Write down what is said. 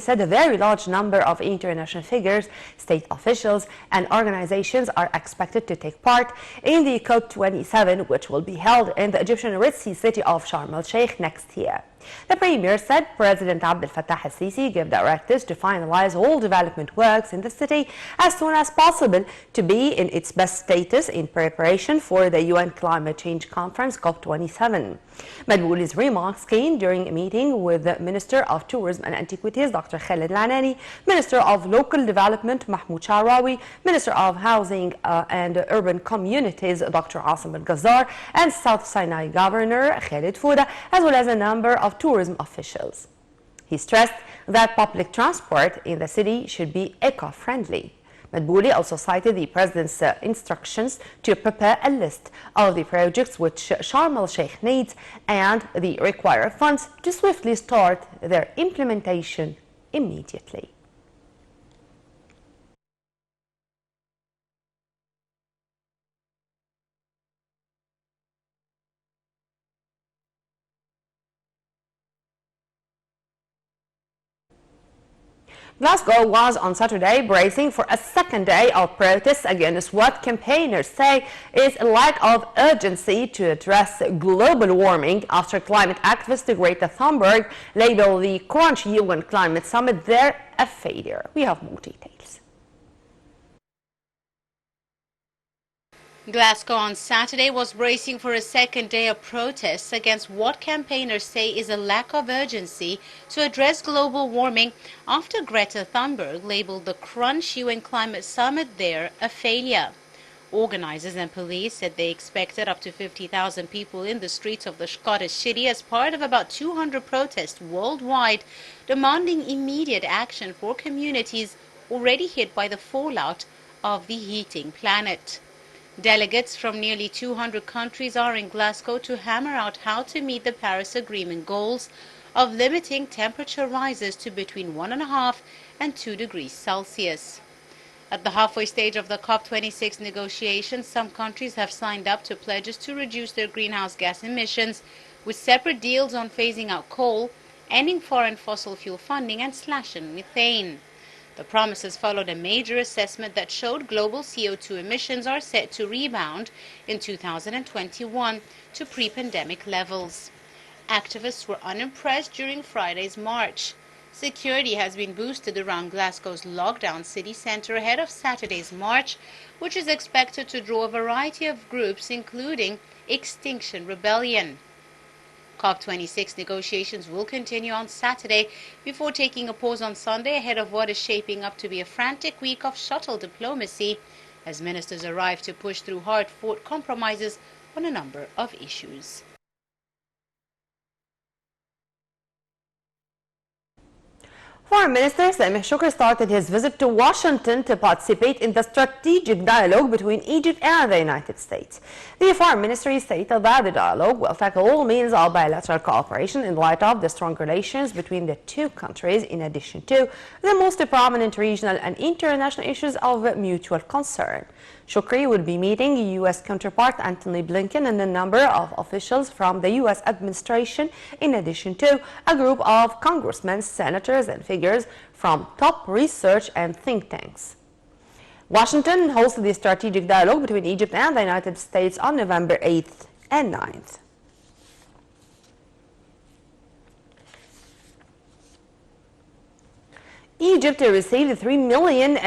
said a very large number of international figures, state officials, and organizations are expected to take part in the COP27, which will be held in the Egyptian Red Sea city of Sharm el-Sheikh next year. The Premier said President Abdel Fattah al-Sisi gave directives to finalize all development works in the city as soon as possible to be in its best status in preparation for the UN Climate Change Conference COP27. Madbouli's remarks came during a meeting with the Minister of Tourism and Antiquities, Dr. Khaled Al-Anani, Minister of Local Development, Mahmoud Sharawi, Minister of Housing and Urban Communities, Dr. Asim Al-Ghazar, and South Sinai Governor Khalid Fouda, as well as a number of tourism officials. He stressed that public transport in the city should be eco-friendly. Madbouli also cited the President's instructions to prepare a list of the projects which Sharm el-Sheikh needs and the required funds to swiftly start their implementation immediately. Glasgow was on Saturday bracing for a second day of protests against what campaigners say is a lack of urgency to address global warming after climate activist Greta Thunberg labeled the Crunch UN Climate Summit there a failure. We have more details. Glasgow on Saturday was bracing for a second day of protests against what campaigners say is a lack of urgency to address global warming after Greta Thunberg labeled the Crunch UN Climate Summit there a failure. Organizers and police said they expected up to 50,000 people in the streets of the Scottish city as part of about 200 protests worldwide demanding immediate action for communities already hit by the fallout of the heating planet. Delegates from nearly 200 countries are in Glasgow to hammer out how to meet the Paris Agreement goals of limiting temperature rises to between 1.5 and 2 degrees Celsius. At the halfway stage of the COP26 negotiations, some countries have signed up to pledges to reduce their greenhouse gas emissions, with separate deals on phasing out coal, ending foreign fossil fuel funding, and slashing methane. The promises followed a major assessment that showed global CO2 emissions are set to rebound in 2021 to pre-pandemic levels. Activists were unimpressed during Friday's march. Security has been boosted around Glasgow's lockdown city centre ahead of Saturday's march, which is expected to draw a variety of groups, including Extinction Rebellion. COP26 negotiations will continue on Saturday before taking a pause on Sunday ahead of what is shaping up to be a frantic week of shuttle diplomacy as ministers arrive to push through hard-fought compromises on a number of issues. Foreign Minister Sameh Shoukry started his visit to Washington to participate in the strategic dialogue between Egypt and the United States. The Foreign Ministry stated that the dialogue will tackle all means of bilateral cooperation in light of the strong relations between the two countries, in addition to the most prominent regional and international issues of mutual concern. Shoukry will be meeting U.S. counterpart Antony Blinken and a number of officials from the U.S. administration, in addition to a group of congressmen, senators, and figures from top research and think tanks. Washington hosted the strategic dialogue between Egypt and the United States on November 8th and 9th. Egypt received $3,500,000